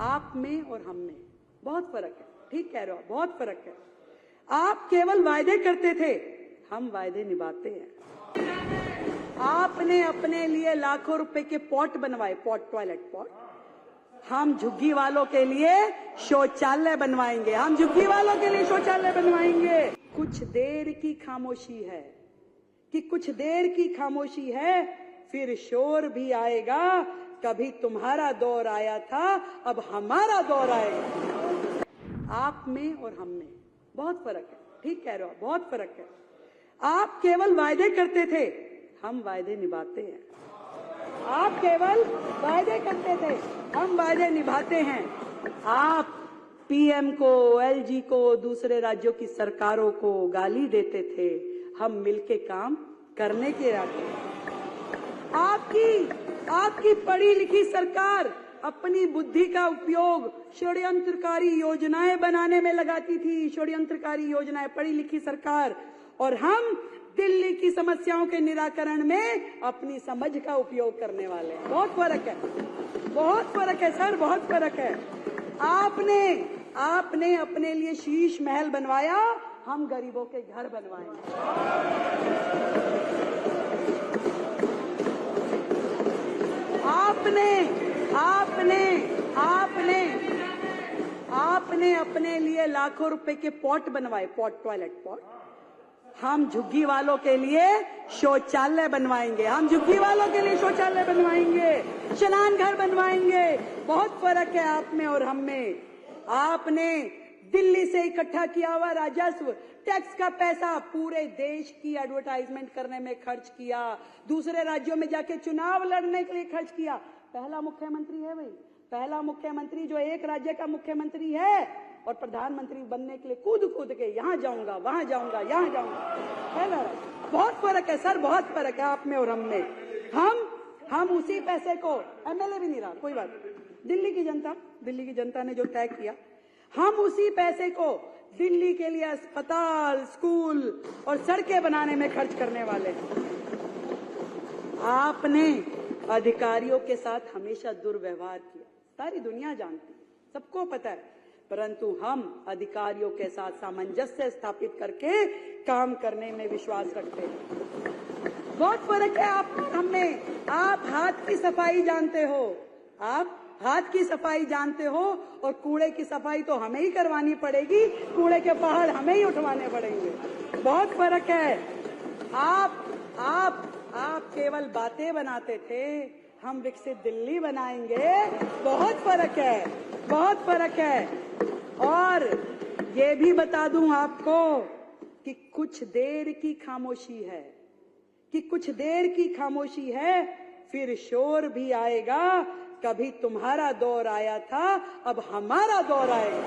आप में और हम में बहुत फर्क है। ठीक कह रहे हो, बहुत फर्क है। आप केवल वायदे करते थे, हम वायदे निभाते हैं। आपने अपने लिए लाखों रुपए के पॉट बनवाए, पॉट, टॉयलेट पॉट। हम झुग्गी वालों के लिए शौचालय बनवाएंगे, हम झुग्गी वालों के लिए शौचालय बनवाएंगे। कुछ देर की खामोशी है कि कुछ देर की खामोशी है, फिर शोर भी आएगा। कभी तुम्हारा दौर आया था, अब हमारा दौर आएगा। आप में और हम में बहुत फर्क है। ठीक कह रहे हो, बहुत फर्क है। आप केवल वायदे करते थे, हम वायदे निभाते हैं। आप केवल वायदे करते थे, हम वायदे निभाते हैं। आप पीएम को, एलजी को, दूसरे राज्यों की सरकारों को गाली देते थे, हम मिलके काम करने के इरादे। आपकी पढ़ी लिखी सरकार अपनी बुद्धि का उपयोग षड्यंत्रकारी योजनाएं बनाने में लगाती थी, षड्यंत्रकारी योजनाएं, पढ़ी लिखी सरकार। और हम दिल्ली की समस्याओं के निराकरण में अपनी समझ का उपयोग करने वाले हैं। बहुत फर्क है, बहुत फर्क है सर, बहुत फर्क है। आपने अपने लिए शीश महल बनवाया, हम गरीबों के घर बनवाएंगे। आपने अपने लिए लाखों रुपए के पॉट बनवाए, पॉट, टॉयलेट पॉट। हम झुग्गी वालों के लिए शौचालय बनवाएंगे, हम झुग्गी वालों के लिए शौचालय बनवाएंगे, स्नान घर बनवाएंगे। बहुत फर्क है आप में और हम में। आपने दिल्ली से इकट्ठा किया हुआ राजस्व, टैक्स का पैसा पूरे देश की एडवर्टाइजमेंट करने में खर्च किया, दूसरे राज्यों में जाके चुनाव लड़ने के लिए खर्च किया। पहला मुख्यमंत्री है भाई, पहला मुख्यमंत्री जो एक राज्य का मुख्यमंत्री है और प्रधानमंत्री बनने के लिए कूद के यहाँ जाऊंगा, वहां जाऊंगा, यहाँ जाऊंगा, है ना। बहुत फर्क है सर, बहुत फर्क है आप में और हम में। हम उसी पैसे को, एमएलए भी नहीं रहा, कोई बात नहीं, दिल्ली की जनता ने जो तय किया, हम उसी पैसे को दिल्ली के लिए अस्पताल, स्कूल और सड़कें बनाने में खर्च करने वाले हैं। आपने अधिकारियों के साथ हमेशा दुर्व्यवहार किया, सारी दुनिया जानती है, सबको पता है। परंतु हम अधिकारियों के साथ सामंजस्य स्थापित करके काम करने में विश्वास रखते हैं। बहुत फर्क है आप हम में। आप हाथ की सफाई जानते हो, आप हाथ की सफाई जानते हो, और कूड़े की सफाई तो हमें ही करवानी पड़ेगी, कूड़े के पहाड़ हमें ही उठवाने पड़ेंगे। बहुत फर्क है। आप केवल बातें बनाते थे, हम विकसित दिल्ली बनाएंगे। बहुत फर्क है, बहुत फर्क है। और ये भी बता दूं आपको कि कुछ देर की खामोशी है, कि कुछ देर की खामोशी है, फिर शोर भी आएगा। कभी तुम्हारा दौर आया था, अब हमारा दौर आएगा।